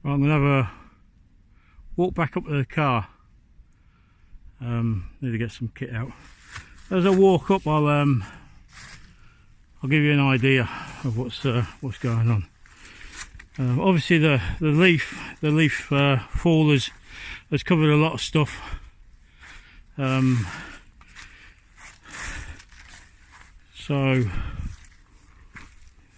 Right, I'm going to have a walk back up to the car. Need to get some kit out. As I walk up, I'll give you an idea of what's going on. Obviously, the leaf fall has covered a lot of stuff. So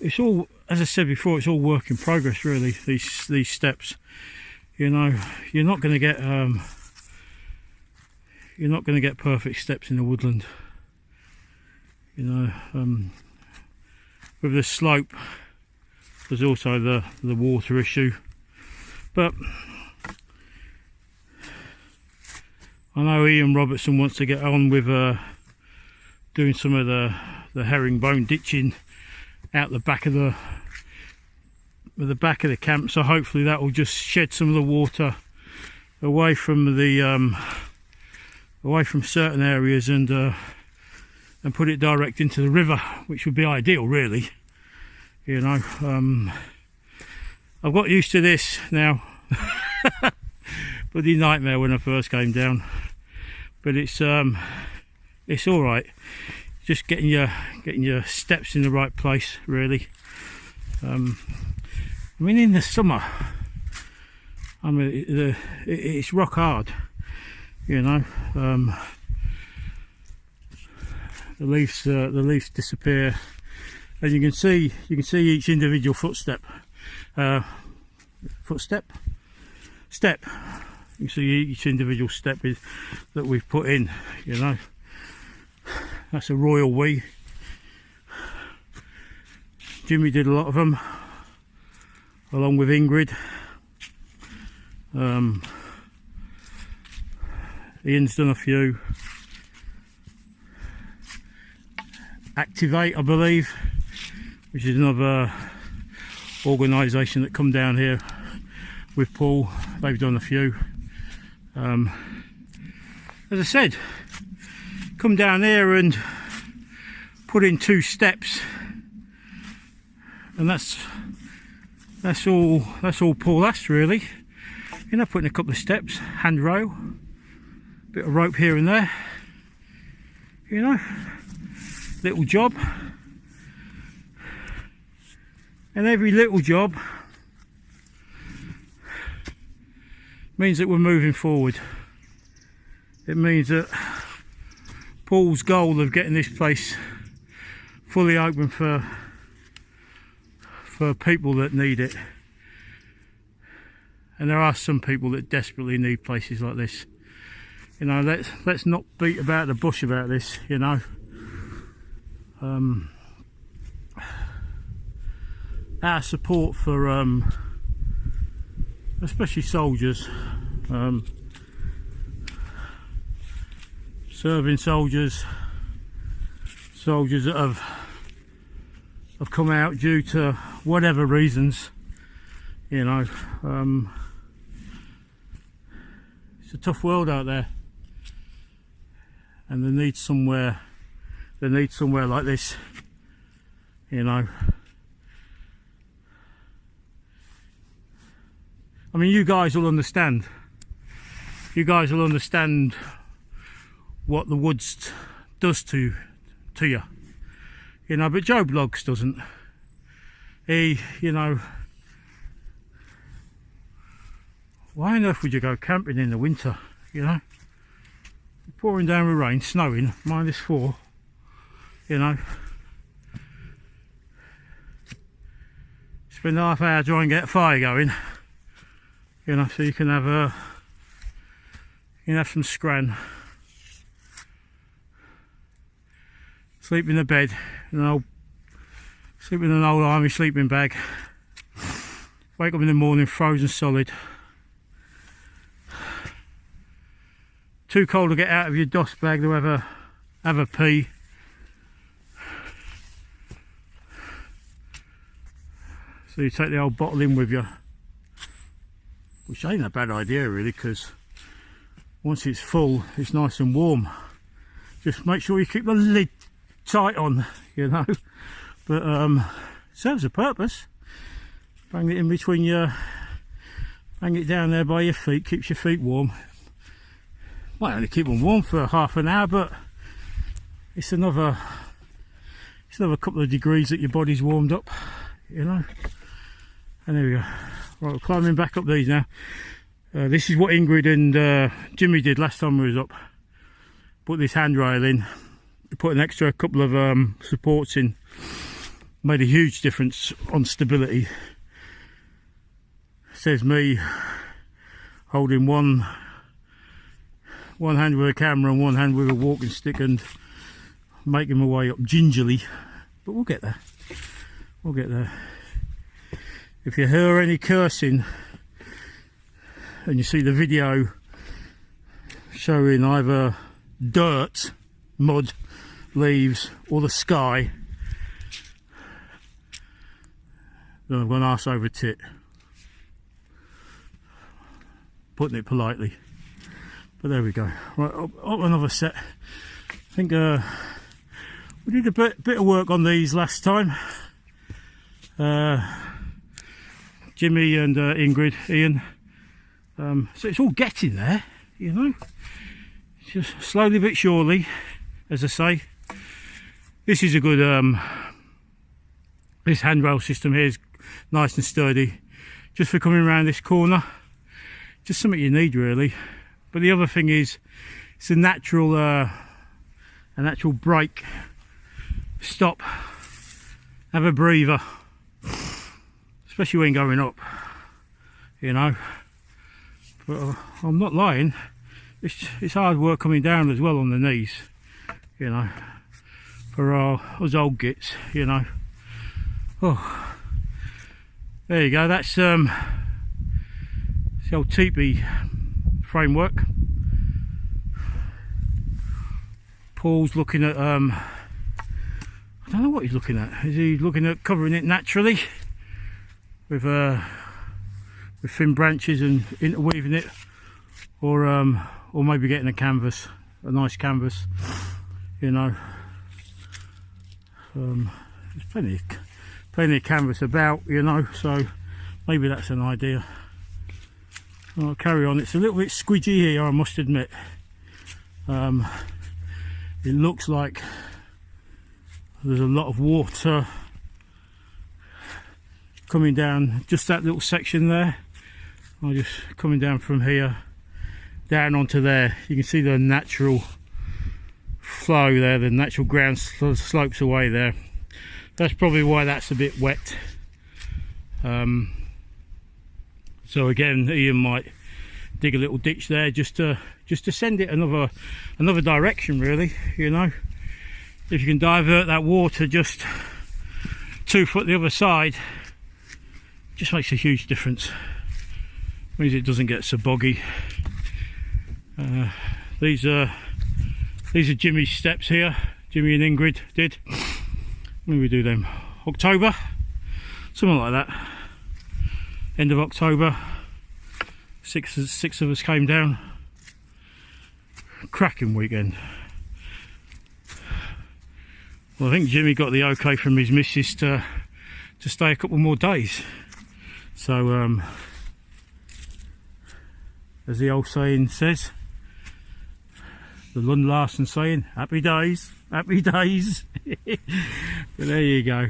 it's all, as I said before, it's all work in progress. Really, these steps. You know, you're not going to get perfect steps in the woodland. You know, with the slope, there's also the water issue. But I know Ian Robertson wants to get on with doing some of the herringbone ditching out the back of the camp. So hopefully that will just shed some of the water away from the away from certain areas and put it direct into the river, which would be ideal, really. You know, I've got used to this now. Bloody nightmare when I first came down, but it's all right. Just getting your steps in the right place, really. I mean, in the summer, I mean, it's rock hard. You know, the leaves disappear, and you can see each individual step. You can see each individual step that we've put in. You know, that's a royal we. Jimmy did a lot of them, along with Ingrid. Ian's done a few. Activate, I believe, which is another organisation that come down here with Paul. They've done a few. As I said, come down here and put in 2 steps, and that's all Paul asked, really. You know, putting a couple of steps, handrail, bit of rope here and there. You know, little job, and every little job means that we're moving forward. It means that Paul's goal of getting this place fully open for people that need it, and there are some people that desperately need places like this. You know, let's not beat about the bush about this. You know, our support for especially soldiers, serving soldiers that have come out due to whatever reasons. You know, it's a tough world out there, and they need somewhere like this. You know, I mean, you guys will understand. You guys will understand what the woods does to you. You know, but Joe Bloggs doesn't. He, you know, why on earth would you go camping in the winter? You know, pouring down with rain, snowing, -4. You know, spend half hour trying to get a fire going. You know, so you can have some scran. Sleep in the bed, sleep in an old army sleeping bag. Wake up in the morning frozen solid. Too cold to get out of your DOS bag to have a pee. So you take the old bottle in with you, which ain't a bad idea really, because once it's full, it's nice and warm. Just make sure you keep the lid tight on, you know. But serves a purpose. Bang it in between your Hang it down there by your feet, keeps your feet warm. Might only keep them warm for half an hour, but it's another couple of degrees that your body's warmed up, you know. And there we go. Right, we're climbing back up these now. This is what Ingrid and Jimmy did last time we was up. Put this handrail in, put an extra couple of supports in. Made a huge difference on stability. Says me holding one hand with a camera and one hand with a walking stick and making my way up gingerly, but we'll get there. We'll get there. If you hear any cursing and you see the video showing either dirt, mud, leaves or the sky, then I've gone arse over tit. Putting it politely. But there we go. Right, up another set. I think we did a bit of work on these last time. Jimmy and Ingrid, Ian. So it's all getting there, you know. Just slowly but surely, as I say. This is a good. This handrail system here is nice and sturdy, just for coming around this corner. Just something you need, really. But the other thing is, it's a natural break, stop, have a breather, especially when going up, you know. But I'm not lying, it's hard work coming down as well on the knees, you know, for us old gits, you know. Oh, there you go. That's the old teepee framework. Paul's looking at I don't know what he's looking at. Is he looking at covering it naturally with thin branches and interweaving it, or maybe getting a canvas, a nice canvas, you know. There's plenty of canvas about, you know, so maybe that's an idea. I'll carry on. It's a little bit squidgy here, I must admit. It looks like there's a lot of water coming down just that little section there. I'm just coming down from here down onto there. You can see the natural flow there, the natural ground slopes away there. That's probably why that's a bit wet. So again, Ian might dig a little ditch there just to send it another direction, really, you know. If you can divert that water just 2 foot the other side, just makes a huge difference. Means it doesn't get so boggy. These are Jimmy's steps here. Jimmy and Ingrid did. When we do them, October, something like that. End of October. Six of us came down. Cracking weekend. Well, I think Jimmy got the okay from his missus to stay a couple more days. So, as the old saying says, the Lund Larsen saying, happy days, happy days. But there you go.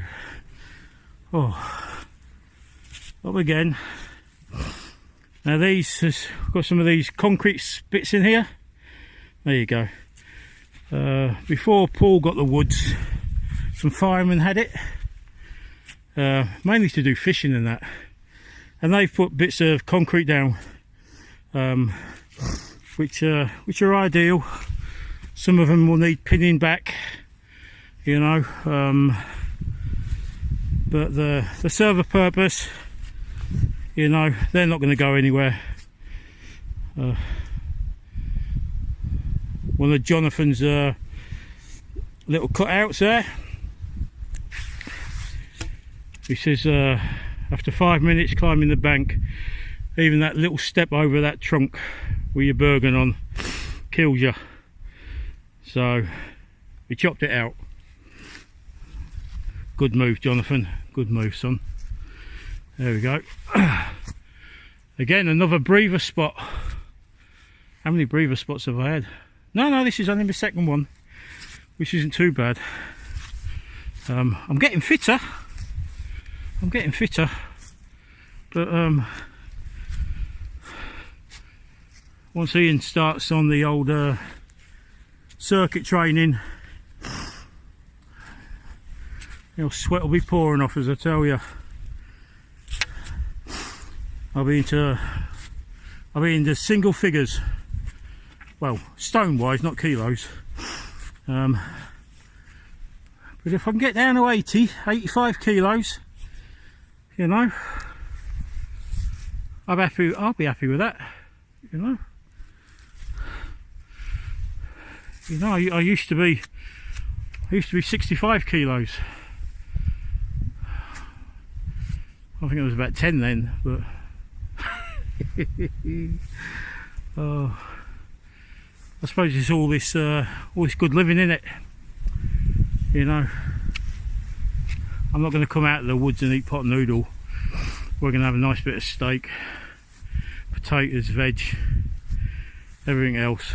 Oh, up again. Now these, I've got some of these concrete bits in here. There you go. Before Paul got the woods, some firemen had it, mainly to do fishing and that, and they've put bits of concrete down, which are ideal. Some of them will need pinning back, you know, but they serve a purpose, you know. They're not going to go anywhere. One of Jonathan's little cutouts there, he says after 5 minutes climbing the bank, even that little step over that trunk with your bergen on kills you. So we chopped it out. Good move, Jonathan, good move, son. There we go. Again, another breather spot. How many breather spots have I had? No, this is only my second one, which isn't too bad. I'm getting fitter. But once Ian starts on the old circuit training, sweat will be pouring off, as I tell you. I'll be into single figures. Well, stone wise, not kilos. But if I can get down to 85 kilos, I'll be happy with that. I used to be 65 kilos. I think it was about 10 then, but oh, I suppose it's all this good living in it. I'm not going to come out of the woods and eat pot noodle. We're going to have a nice bit of steak, potatoes, veg, everything else.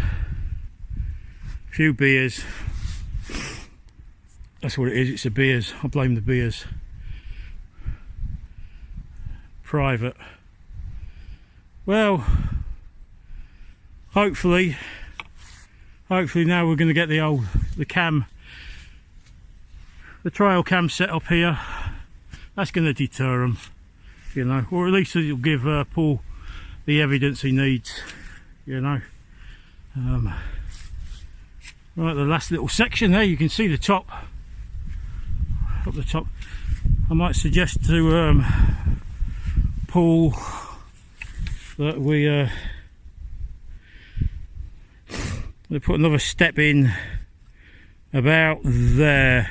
A few beers. That's what it is, it's the beers. I blame the beers. Private. Well, hopefully now we're going to get the trail cam set up here. That's going to deter them, or at least it'll give Paul the evidence he needs, Right, the last little section there, you can see the top. Up the top, I might suggest to Paul that we put another step in about there,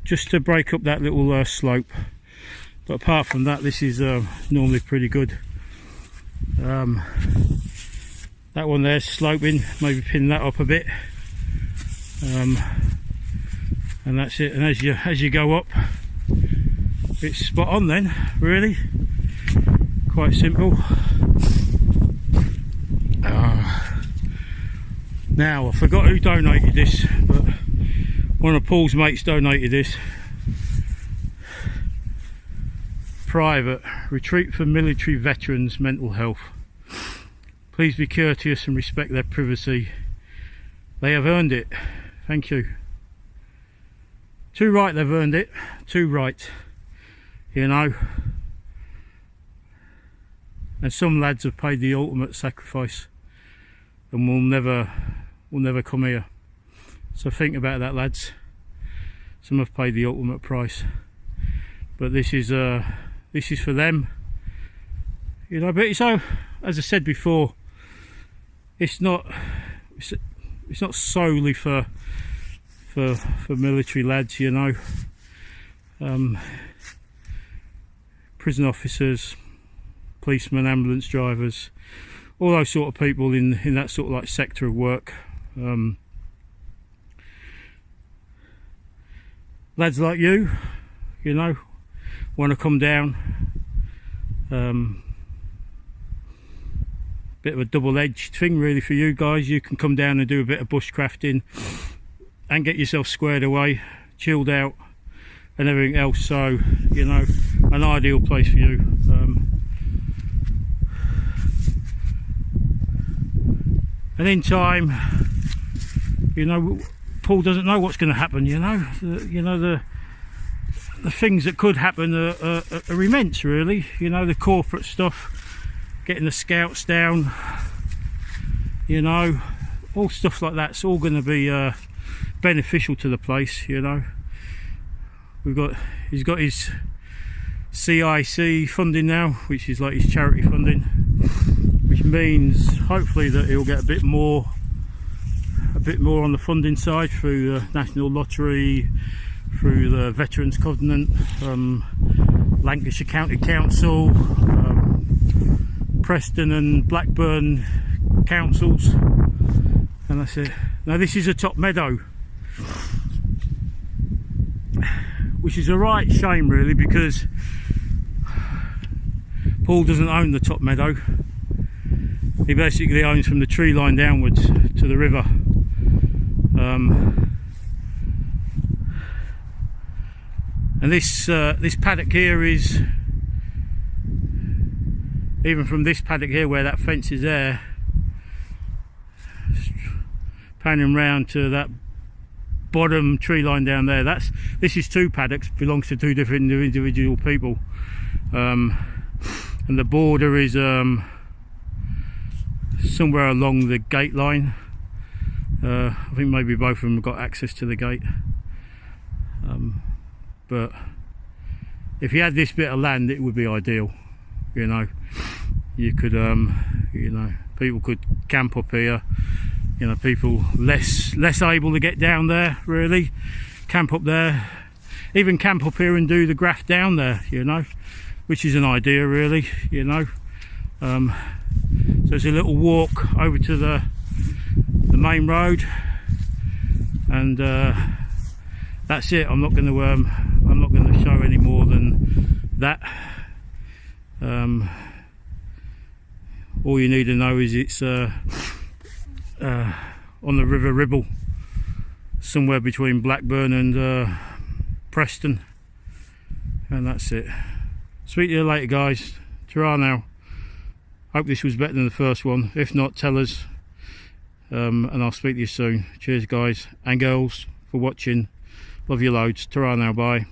just to break up that little slope. But apart from that, this is normally pretty good. That one there's sloping, maybe pin that up a bit, and that's it. And as you go up, it's spot on then, really. Quite simple. Now, I forgot who donated this, but one of Paul's mates donated this. Private retreat for military veterans' mental health. Please be courteous and respect their privacy. They have earned it. Thank you. Too right, they've earned it. Too right. And some lads have paid the ultimate sacrifice and will never come here. So think about that, lads. Some have paid the ultimate price, but this is for them. But so, as I said before, it's not solely for military lads, prison officers, policemen, ambulance drivers, all those sort of people in that sort of like sector of work. Lads like you, want to come down. Bit of a double-edged thing really for you guys. You can come down and do a bit of bushcrafting and get yourself squared away, chilled out and everything else. So an ideal place for you. And in time, Paul doesn't know what's going to happen. The things that could happen are immense, really. The corporate stuff, getting the scouts down, all stuff like that's all going to be beneficial to the place. He's got his CIC funding now, which is like his charity funding, which means hopefully that he'll get a bit more on the funding side through the National Lottery, through the Veterans Covenant, Lancashire County Council, Preston and Blackburn councils, and that's it. Now this is a top meadow, which is a right shame really, because Paul doesn't own the top meadow. He basically owns from the tree line downwards to the river. And this paddock here is, even from this paddock here where that fence is there, panning round to that bottom tree line down there, this is 2 paddocks, belongs to 2 different individual people. And the border is somewhere along the gate line. I think maybe both of them have got access to the gate. But if you had this bit of land, it would be ideal. You know, you could, you know, people could camp up here. You know, people less able to get down there, really, camp up there, even camp up here and do the graft down there. You know, which is an idea, really. You know, so it's a little walk over to the main road, and that's it. I'm not going to show any more than that. All you need to know is it's on the River Ribble, somewhere between Blackburn and Preston, and that's it. Speak to you later, guys. Ta-ra now. Hope this was better than the first one. If not, tell us, and I'll speak to you soon. Cheers, guys and girls, for watching. Love you loads. Ta-ra now. Bye.